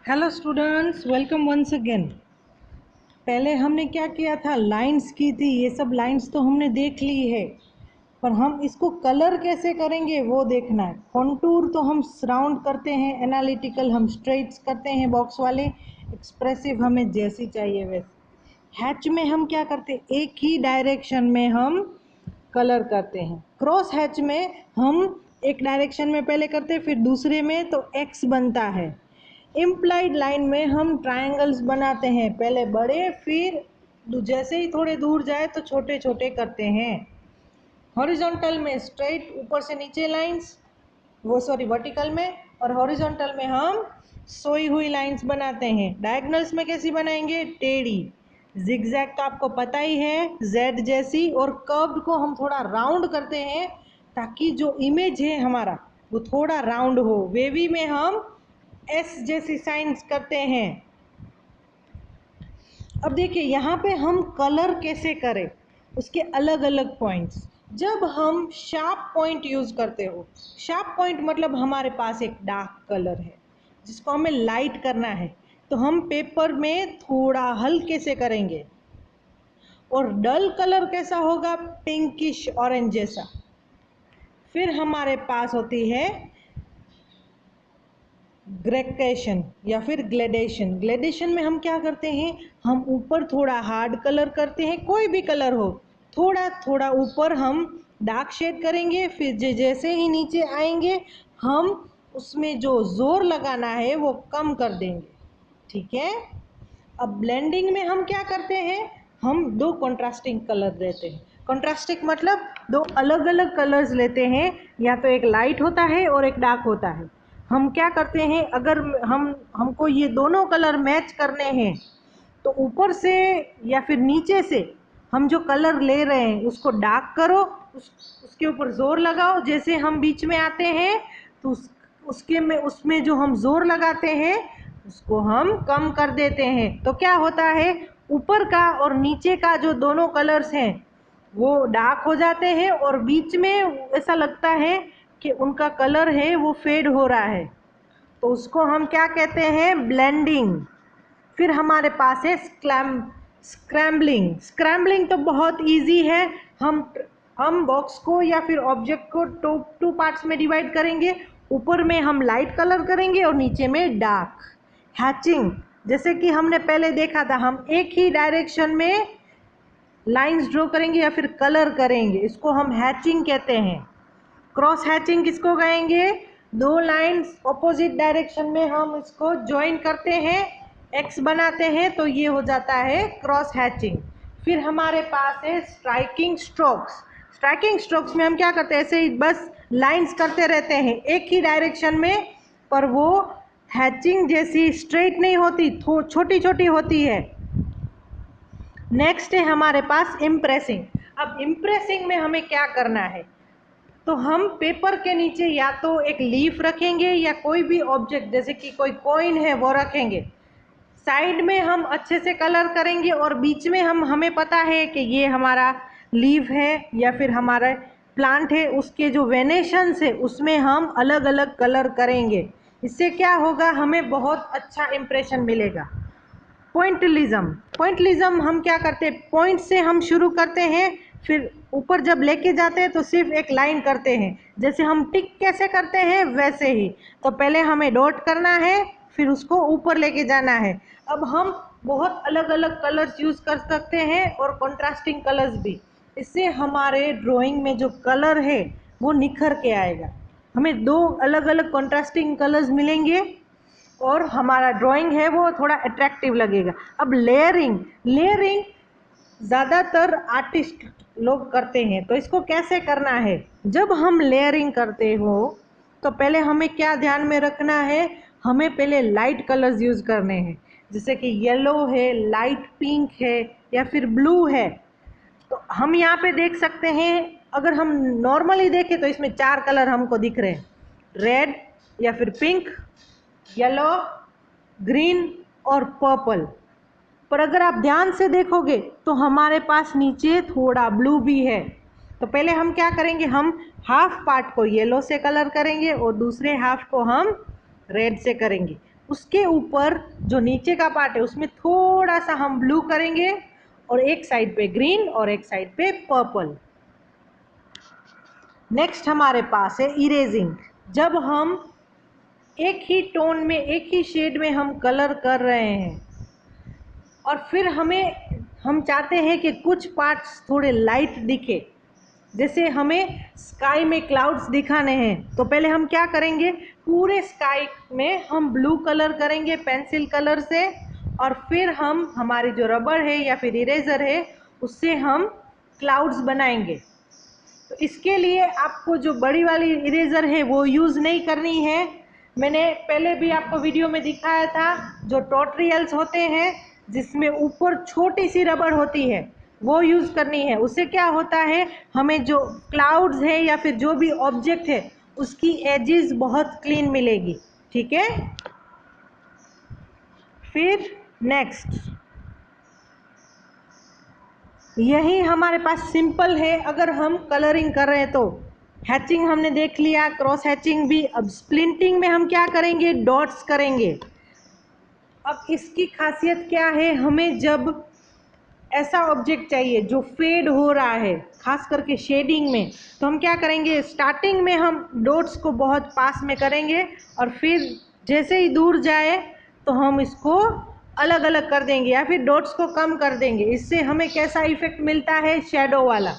Hello students, welcome once again. पहले हमने क्या किया था, लाइंस की थी। ये सब लाइंस तो हमने देख ली है, पर हम इसको कलर कैसे करेंगे वो देखना है। कॉन्टूर तो हम राउंड करते हैं, एनालिटिकल हम स्ट्रेट्स करते हैं बॉक्स वाले, एक्सप्रेसिव हमें जैसी चाहिए वैसे। हैच में हम क्या करते हैं, एक ही डायरेक्शन में हम कलर करते हैं। क्रॉस हैच में हम एक डायरेक्शन में पहले करते हैं, फिर दूसरे में तो एक्स बनता है। इम्प्लाइड लाइन में हम ट्रायंगल्स बनाते हैं, पहले बड़े फिर जैसे ही थोड़े दूर जाए तो छोटे छोटे करते हैं। हॉरिजॉन्टल में स्ट्रेट ऊपर से नीचे लाइंस, वर्टिकल में, और हॉरिजॉन्टल में हम सोई हुई लाइंस बनाते हैं। डायगोनल्स में कैसी बनाएंगे, टेढ़ी। जिगजैग तो आपको पता ही है, जेड जैसी। और कर्व्ड को हम थोड़ा राउंड करते हैं ताकि जो इमेज है हमारा वो थोड़ा राउंड हो। वेवी में हम एस जैसी साइंस करते हैं। अब देखिए यहाँ पे हम कलर कैसे करें, उसके अलग अलग पॉइंट्स। जब हम शार्प पॉइंट यूज करते हो, शार्प पॉइंट मतलब हमारे पास एक डार्क कलर है जिसको हमें लाइट करना है, तो हम पेपर में थोड़ा हल्के से करेंगे। और डल कलर कैसा होगा, पिंकिश ऑरेंज जैसा। फिर हमारे पास होती है ग्रेकेशन या फिर ग्लेडेशन। ग्लेडेशन में हम क्या करते हैं, हम ऊपर थोड़ा हार्ड कलर करते हैं, कोई भी कलर हो, थोड़ा थोड़ा ऊपर हम डार्क शेड करेंगे, फिर जैसे ही नीचे आएंगे हम उसमें जो जोर लगाना है वो कम कर देंगे। ठीक है। अब ब्लेंडिंग में हम क्या करते हैं, हम दो कॉन्ट्रास्टिंग कलर लेते हैं। कॉन्ट्रास्टिंग मतलब दो अलग अलग कलर्स लेते हैं, या तो एक लाइट होता है और एक डार्क होता है। हम क्या करते हैं, अगर हमको ये दोनों कलर मैच करने हैं तो ऊपर से या फिर नीचे से हम जो कलर ले रहे हैं उसको डार्क करो, उसके ऊपर जोर लगाओ। जैसे हम बीच में आते हैं तो उसमें जो हम जोर लगाते हैं उसको हम कम कर देते हैं। तो क्या होता है, ऊपर का और नीचे का जो दोनों कलर्स हैं वो डार्क हो जाते हैं, और बीच में ऐसा लगता है कि उनका कलर है वो फेड हो रहा है। तो उसको हम क्या कहते हैं, ब्लेंडिंग। फिर हमारे पास है स्क्रैम्बलिंग। स्क्रैम्बलिंग तो बहुत इजी है। हम बॉक्स को या फिर ऑब्जेक्ट को टू पार्ट्स में डिवाइड करेंगे। ऊपर में हम लाइट कलर करेंगे और नीचे में डार्क। हैचिंग, जैसे कि हमने पहले देखा था, हम एक ही डायरेक्शन में लाइंस ड्रॉ करेंगे या फिर कलर करेंगे, इसको हम हैचिंग कहते हैं। क्रॉस हैचिंग किसको कहेंगे, दो लाइंस ऑपोजिट डायरेक्शन में हम इसको ज्वाइन करते हैं, एक्स बनाते हैं, तो ये हो जाता है क्रॉस हैचिंग। फिर हमारे पास है स्ट्राइकिंग स्ट्रोक्स। स्ट्राइकिंग स्ट्रोक्स में हम क्या करते हैं, ऐसे ही बस लाइंस करते रहते हैं एक ही डायरेक्शन में, पर वो हैचिंग जैसी स्ट्रेट नहीं होती, छोटी छोटी होती है। नेक्स्ट है हमारे पास इम्प्रेसिंग। अब इम्प्रेसिंग में हमें क्या करना है, तो हम पेपर के नीचे या तो एक लीफ रखेंगे या कोई भी ऑब्जेक्ट, जैसे कि कोई कॉइन है वो रखेंगे। साइड में हम अच्छे से कलर करेंगे और बीच में हमें पता है कि ये हमारा लीफ है या फिर हमारा प्लांट है, उसके जो वेनेशंस है उसमें हम अलग अलग कलर करेंगे। इससे क्या होगा, हमें बहुत अच्छा इम्प्रेशन मिलेगा। पॉइंटलिज्म। पॉइंटलिज्म हम क्या करते हैं, पॉइंट से हम शुरू करते हैं, फिर ऊपर जब लेके जाते हैं तो सिर्फ एक लाइन करते हैं। जैसे हम टिक कैसे करते हैं वैसे ही, तो पहले हमें डॉट करना है, फिर उसको ऊपर लेके जाना है। अब हम बहुत अलग अलग कलर्स यूज़ कर सकते हैं और कॉन्ट्रास्टिंग कलर्स भी। इससे हमारे ड्राइंग में जो कलर है वो निखर के आएगा। हमें दो अलग अलग कॉन्ट्रास्टिंग कलर्स मिलेंगे और हमारा ड्राइंग है वो थोड़ा अट्रैक्टिव लगेगा। अब लेयरिंग, लेयरिंग ज़्यादातर आर्टिस्ट लोग करते हैं, तो इसको कैसे करना है, जब हम लेयरिंग करते हो तो पहले हमें क्या ध्यान में रखना है, हमें पहले लाइट कलर्स यूज़ करने हैं। जैसे कि येलो है, लाइट पिंक है या फिर ब्लू है। तो हम यहाँ पे देख सकते हैं, अगर हम नॉर्मली देखें तो इसमें चार कलर हमको दिख रहे हैं, रेड या फिर पिंक, येलो, ग्रीन और पर्पल। पर अगर आप ध्यान से देखोगे तो हमारे पास नीचे थोड़ा ब्लू भी है। तो पहले हम क्या करेंगे, हम हाफ पार्ट को येलो से कलर करेंगे और दूसरे हाफ को हम रेड से करेंगे। उसके ऊपर जो नीचे का पार्ट है उसमें थोड़ा सा हम ब्लू करेंगे और एक साइड पे ग्रीन और एक साइड पे पर्पल। नेक्स्ट हमारे पास है इरेजिंग। जब हम एक ही टोन में, एक ही शेड में हम कलर कर रहे हैं और फिर हम चाहते हैं कि कुछ पार्ट्स थोड़े लाइट दिखे, जैसे हमें स्काई में क्लाउड्स दिखाने हैं, तो पहले हम क्या करेंगे, पूरे स्काई में हम ब्लू कलर करेंगे पेंसिल कलर से, और फिर हम हमारी जो रबर है या फिर इरेजर है उससे हम क्लाउड्स बनाएंगे। तो इसके लिए आपको जो बड़ी वाली इरेजर है वो यूज़ नहीं करनी है। मैंने पहले भी आपको वीडियो में दिखाया था, जो टॉटरियल्स होते हैं जिसमें ऊपर छोटी सी रबड़ होती है वो यूज़ करनी है। उससे क्या होता है, हमें जो क्लाउड्स है या फिर जो भी ऑब्जेक्ट है उसकी एजेस बहुत क्लीन मिलेगी। ठीक है। फिर नेक्स्ट, यही हमारे पास सिंपल है। अगर हम कलरिंग कर रहे हैं तो हैचिंग हमने देख लिया, क्रॉस हैचिंग भी। अब स्प्लिंटिंग में हम क्या करेंगे, डॉट्स करेंगे। अब इसकी खासियत क्या है, हमें जब ऐसा ऑब्जेक्ट चाहिए जो फेड हो रहा है, खास करके शेडिंग में, तो हम क्या करेंगे, स्टार्टिंग में हम डॉट्स को बहुत पास में करेंगे और फिर जैसे ही दूर जाए तो हम इसको अलग अलग कर देंगे या फिर डॉट्स को कम कर देंगे। इससे हमें कैसा इफेक्ट मिलता है, शैडो वाला,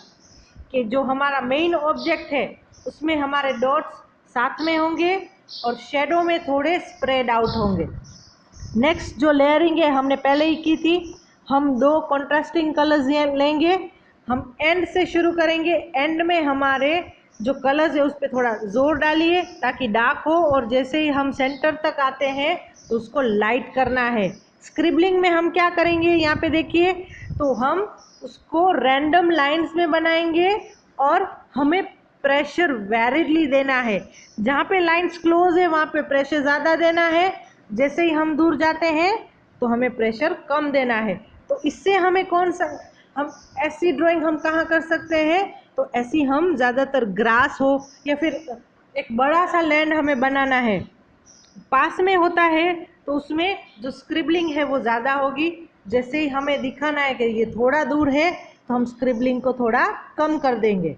कि जो हमारा मेन ऑब्जेक्ट है उसमें हमारे डॉट्स साथ में होंगे और शैडो में थोड़े स्प्रेड आउट होंगे। नेक्स्ट जो लेयरिंग है हमने पहले ही की थी। हम 2 कॉन्ट्रास्टिंग कलर्स लेंगे। हम एंड से शुरू करेंगे। एंड में हमारे जो कलर्स है उस पर थोड़ा जोर डालिए ताकि डार्क हो, और जैसे ही हम सेंटर तक आते हैं तो उसको लाइट करना है। स्क्रिबलिंग में हम क्या करेंगे, यहाँ पे देखिए, तो हम उसको रैंडम लाइंस में बनाएंगे और हमें प्रेशर वैरिडली देना है। जहाँ पे लाइंस क्लोज है वहाँ पे प्रेशर ज़्यादा देना है, जैसे ही हम दूर जाते हैं तो हमें प्रेशर कम देना है। तो इससे हमें कौन सा, हम ऐसी ड्राइंग हम कहाँ कर सकते हैं, तो ऐसी हम ज़्यादातर ग्रास हो या फिर एक बड़ा सा लैंड हमें बनाना है, पास में होता है तो उसमें जो स्क्रिबलिंग है वो ज़्यादा होगी। जैसे ही हमें दिखाना है कि ये थोड़ा दूर है तो हम स्क्रिबलिंग को थोड़ा कम कर देंगे।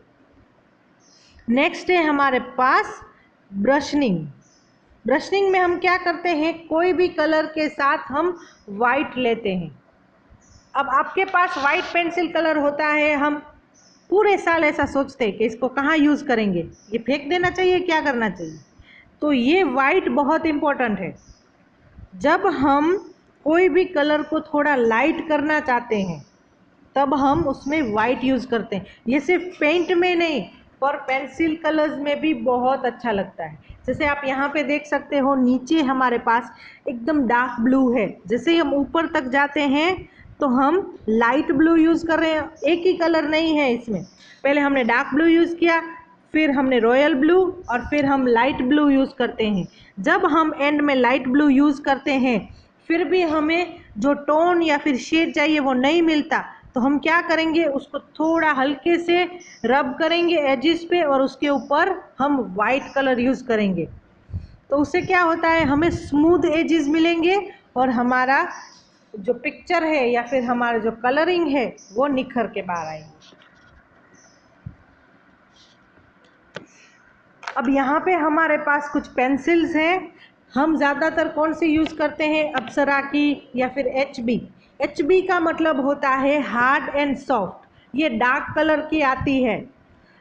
नेक्स्ट है हमारे पास ब्रशनिंग। ब्रशनिंग में हम क्या करते हैं, कोई भी कलर के साथ हम वाइट लेते हैं। अब आपके पास वाइट पेंसिल कलर होता है, हम पूरे साल ऐसा सोचते हैं कि इसको कहाँ यूज़ करेंगे, ये फेंक देना चाहिए, क्या करना चाहिए। तो ये वाइट बहुत इम्पोर्टेंट है। जब हम कोई भी कलर को थोड़ा लाइट करना चाहते हैं तब हम उसमें वाइट यूज़ करते हैं। ये सिर्फ पेंट में नहीं पर पेंसिल कलर्स में भी बहुत अच्छा लगता है। जैसे आप यहाँ पे देख सकते हो, नीचे हमारे पास एकदम डार्क ब्लू है, जैसे ही हम ऊपर तक जाते हैं तो हम लाइट ब्लू यूज़ कर रहे हैं। एक ही कलर नहीं है इसमें, पहले हमने डार्क ब्लू यूज़ किया, फिर हमने रॉयल ब्लू और फिर हम लाइट ब्लू यूज़ करते हैं। जब हम एंड में लाइट ब्लू यूज़ करते हैं फिर भी हमें जो टोन या फिर शेड चाहिए वो नहीं मिलता, तो हम क्या करेंगे, उसको थोड़ा हल्के से रब करेंगे एजिस पे और उसके ऊपर हम वाइट कलर यूज़ करेंगे। तो उससे क्या होता है, हमें स्मूथ एजिस मिलेंगे और हमारा जो पिक्चर है या फिर हमारा जो कलरिंग है वो निखर के बाहर आएंगे। अब यहाँ पे हमारे पास कुछ पेंसिल्स हैं। हम ज़्यादातर कौन सी यूज़ करते हैं, अप्सरा की या फिर HB। HB का मतलब होता है हार्ड एंड सॉफ्ट, ये डार्क कलर की आती है।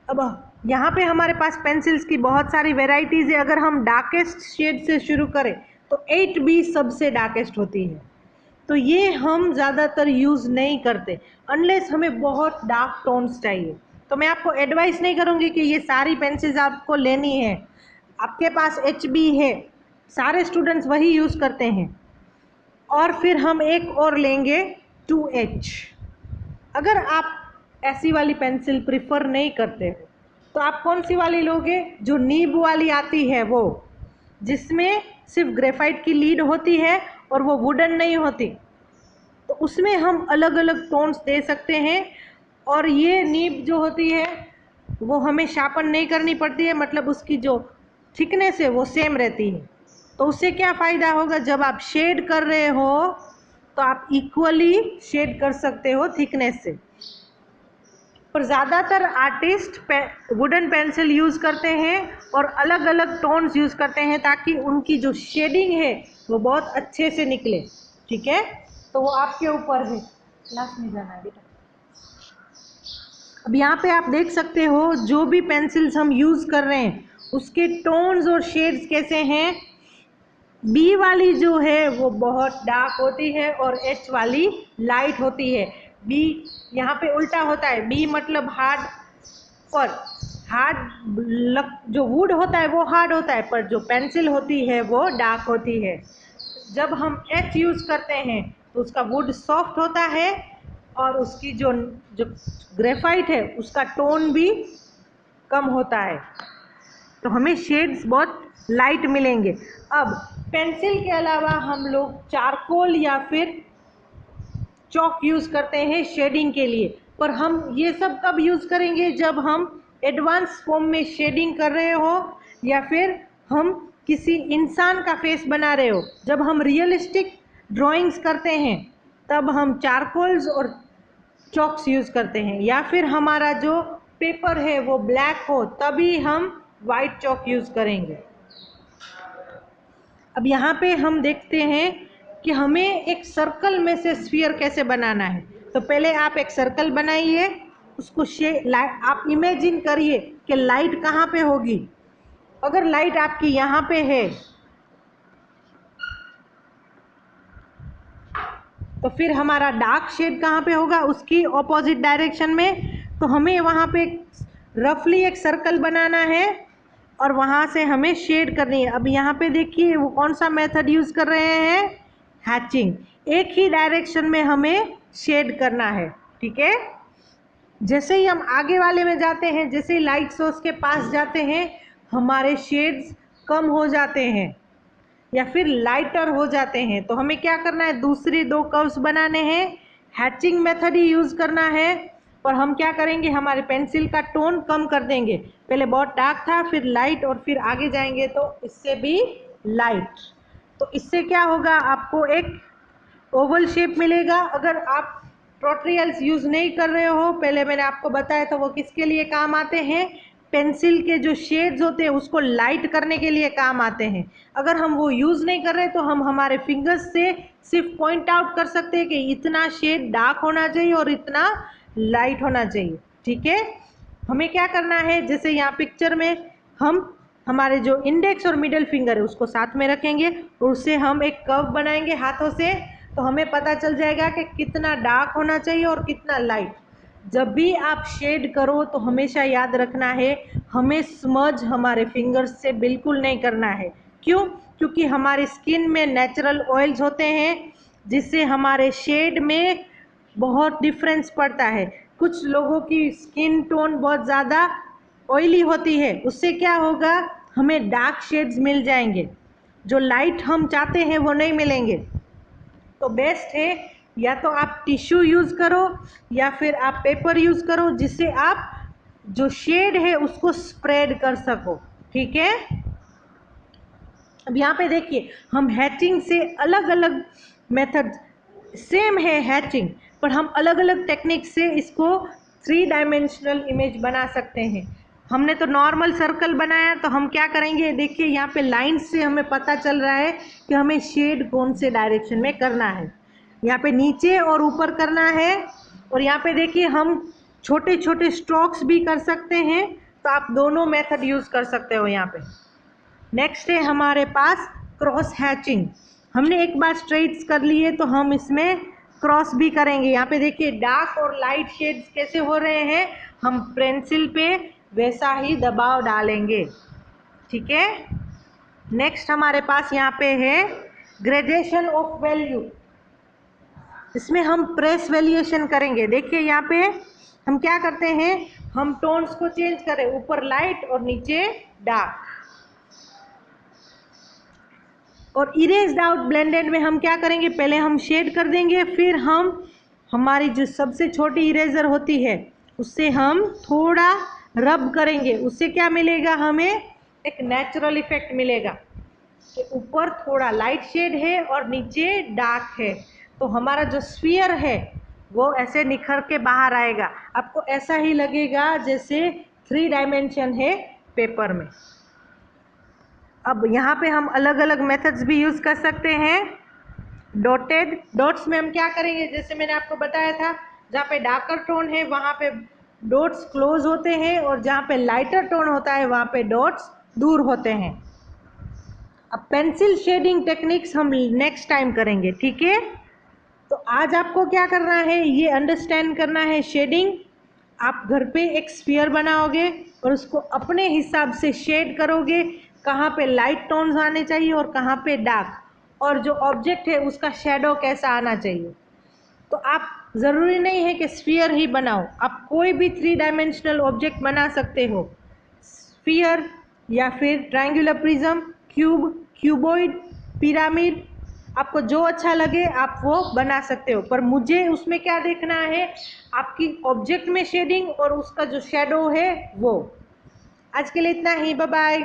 अब यहाँ पे हमारे पास पेंसिल्स की बहुत सारी वेराइटीज़ है। अगर हम डार्केस्ट शेड से शुरू करें तो 8B सबसे डार्केस्ट होती है, तो ये हम ज़्यादातर यूज़ नहीं करते अनलेस हमें बहुत डार्क टोन्स चाहिए। तो मैं आपको एडवाइस नहीं करूँगी कि ये सारी पेंसिल्स आपको लेनी है। आपके पास HB है, सारे स्टूडेंट्स वही यूज़ करते हैं। और फिर हम एक और लेंगे 2H। अगर आप ऐसी वाली पेंसिल प्रिफर नहीं करते तो आप कौन सी वाली लोगे, जो नीब वाली आती है, वो जिसमें सिर्फ ग्रेफाइट की लीड होती है और वो वुडन नहीं होती, तो उसमें हम अलग अलग टोन्स दे सकते हैं। और ये नीब जो होती है वो हमें शार्पन नहीं करनी पड़ती है, मतलब उसकी जो थिकनेस है वो सेम रहती है। तो उससे क्या फ़ायदा होगा, जब आप शेड कर रहे हो तो आप इक्वली शेड कर सकते हो थिकनेस से। पर ज़्यादातर आर्टिस्ट वुडन पेंसिल यूज़ करते हैं और अलग अलग टोन्स यूज़ करते हैं ताकि उनकी जो शेडिंग है वो बहुत अच्छे से निकले। ठीक है, तो वो आपके ऊपर है। क्लास में जाना है बेटा। अब यहाँ पे आप देख सकते हो जो भी पेंसिल्स हम यूज़ कर रहे हैं उसके टोन्स और शेड्स कैसे हैं। बी वाली जो है वो बहुत डार्क होती है और एच वाली लाइट होती है। बी यहाँ पे उल्टा होता है, बी मतलब हार्ड, पर जो वुड होता है वो हार्ड होता है, पर जो पेंसिल होती है वो डार्क होती है। जब हम एच यूज़ करते हैं तो उसका वुड सॉफ्ट होता है और उसकी जो ग्रेफाइट है उसका टोन भी कम होता है, तो हमें शेड्स बहुत लाइट मिलेंगे। अब पेंसिल के अलावा हम लोग चारकोल या फिर चॉक यूज़ करते हैं शेडिंग के लिए, पर हम ये सब कब यूज़ करेंगे, जब हम एडवांस फॉर्म में शेडिंग कर रहे हो या फिर हम किसी इंसान का फेस बना रहे हो। जब हम रियलिस्टिक ड्राइंग्स करते हैं तब हम चारकोल्स और चॉक्स यूज़ करते हैं, या फिर हमारा जो पेपर है वो ब्लैक हो तभी हम वाइट चॉक यूज़ करेंगे। अब यहाँ पे हम देखते हैं कि हमें एक सर्कल में से स्फीयर कैसे बनाना है। तो पहले आप एक सर्कल बनाइए, उसको आप इमेजिन करिए कि लाइट कहाँ पे होगी। अगर लाइट आपकी यहाँ पे है तो फिर हमारा डार्क शेड कहाँ पे होगा, उसकी ऑपोजिट डायरेक्शन में। तो हमें वहाँ पे रफली एक सर्कल बनाना है और वहाँ से हमें शेड करनी है। अब यहाँ पे देखिए वो कौन सा मेथड यूज़ कर रहे हैं, हैचिंग। एक ही डायरेक्शन में हमें शेड करना है। ठीक है, जैसे ही हम आगे वाले में जाते हैं, जैसे ही लाइट सोर्स के पास जाते हैं, हमारे शेड्स कम हो जाते हैं या फिर लाइटर हो जाते हैं। तो हमें क्या करना है, दूसरे दो कर्व्स बनाने हैं, हैचिंग मेथड ही यूज़ करना है। और हम क्या करेंगे, हमारे पेंसिल का टोन कम कर देंगे। पहले बहुत डार्क था, फिर लाइट, और फिर आगे जाएंगे तो इससे भी लाइट। तो इससे क्या होगा, आपको एक ओवल शेप मिलेगा। अगर आप प्रोट्रियल्स यूज़ नहीं कर रहे हो, पहले मैंने आपको बताया था वो किसके लिए काम आते हैं, पेंसिल के जो शेड्स होते हैं उसको लाइट करने के लिए काम आते हैं। अगर हम वो यूज़ नहीं कर रहे तो हम हमारे फिंगर्स से सिर्फ पॉइंट आउट कर सकते हैं कि इतना शेड डार्क होना चाहिए और इतना लाइट होना चाहिए। ठीक है, हमें क्या करना है, जैसे यहाँ पिक्चर में हम हमारे जो इंडेक्स और मिडिल फिंगर है उसको साथ में रखेंगे और उससे हम एक कर्व बनाएंगे हाथों से, तो हमें पता चल जाएगा कि कितना डार्क होना चाहिए और कितना लाइट। जब भी आप शेड करो तो हमेशा याद रखना है, हमें स्मज हमारे फिंगर्स से बिल्कुल नहीं करना है। क्यों? क्योंकि हमारी स्किन में नेचुरल ऑयल्स होते हैं जिससे हमारे शेड में बहुत डिफरेंस पड़ता है। कुछ लोगों की स्किन टोन बहुत ज़्यादा ऑयली होती है, उससे क्या होगा, हमें डार्क शेड्स मिल जाएंगे, जो लाइट हम चाहते हैं वो नहीं मिलेंगे। तो बेस्ट है या तो आप टिश्यू यूज़ करो या फिर आप पेपर यूज़ करो, जिससे आप जो शेड है उसको स्प्रेड कर सको। ठीक है, अब यहाँ पे देखिए हम हैचिंग से अलग अलग मेथड, सेम है हैचिंग, पर हम अलग अलग टेक्निक से इसको 3 डायमेंशनल इमेज बना सकते हैं। हमने तो नॉर्मल सर्कल बनाया, तो हम क्या करेंगे, देखिए यहाँ पे लाइंस से हमें पता चल रहा है कि हमें शेड कौन से डायरेक्शन में करना है। यहाँ पे नीचे और ऊपर करना है, और यहाँ पे देखिए हम छोटे छोटे स्ट्रोक्स भी कर सकते हैं, तो आप दोनों मेथड यूज़ कर सकते हो यहाँ पे। नेक्स्ट है हमारे पास क्रॉस हैचिंग। हमने एक बार स्ट्रेट्स कर लिए तो हम इसमें क्रॉस भी करेंगे। यहाँ पे देखिए डार्क और लाइट शेड्स कैसे हो रहे हैं, हम पेंसिल पे वैसा ही दबाव डालेंगे। ठीक है, नेक्स्ट हमारे पास यहाँ पे है ग्रेडेशन ऑफ वैल्यू। इसमें हम प्रेस वैल्यूएशन करेंगे। देखिए यहाँ पे हम क्या करते हैं, हम टोन्स को चेंज करें, ऊपर लाइट और नीचे डार्क। और इरेज्ड आउट ब्लेंडेड में हम क्या करेंगे, पहले हम शेड कर देंगे, फिर हम हमारी जो सबसे छोटी इरेजर होती है उससे हम थोड़ा रब करेंगे। उससे क्या मिलेगा, हमें एक नेचुरल इफेक्ट मिलेगा। कि ऊपर थोड़ा लाइट शेड है और नीचे डार्क है, तो हमारा जो स्फीयर है वो ऐसे निखर के बाहर आएगा। आपको ऐसा ही लगेगा जैसे 3 डायमेंशन है पेपर में। अब यहाँ पे हम अलग अलग मेथड्स भी यूज़ कर सकते हैं। डॉटेड डॉट्स में हम क्या करेंगे, जैसे मैंने आपको बताया था, जहाँ पे डार्कर टोन है वहाँ पे डॉट्स क्लोज होते हैं और जहाँ पे लाइटर टोन होता है वहाँ पे डॉट्स दूर होते हैं। अब पेंसिल शेडिंग टेक्निक्स हम नेक्स्ट टाइम करेंगे, ठीक है। तो आज आपको क्या करना है, ये अंडरस्टैंड करना है शेडिंग। आप घर पे एक स्फीयर बनाओगे और उसको अपने हिसाब से शेड करोगे, कहाँ पे लाइट टोन्स आने चाहिए और कहाँ पे डार्क, और जो ऑब्जेक्ट है उसका शेडो कैसा आना चाहिए। तो आप ज़रूरी नहीं है कि स्फीयर ही बनाओ, आप कोई भी 3 डायमेंशनल ऑब्जेक्ट बना सकते हो। स्फीयर या फिर triangular prism, cube, cuboid, pyramid, आपको जो अच्छा लगे आप वो बना सकते हो। पर मुझे उसमें क्या देखना है, आपकी ऑब्जेक्ट में शेडिंग और उसका जो शेडो है वो। आज के लिए इतना ही, बाय बाय।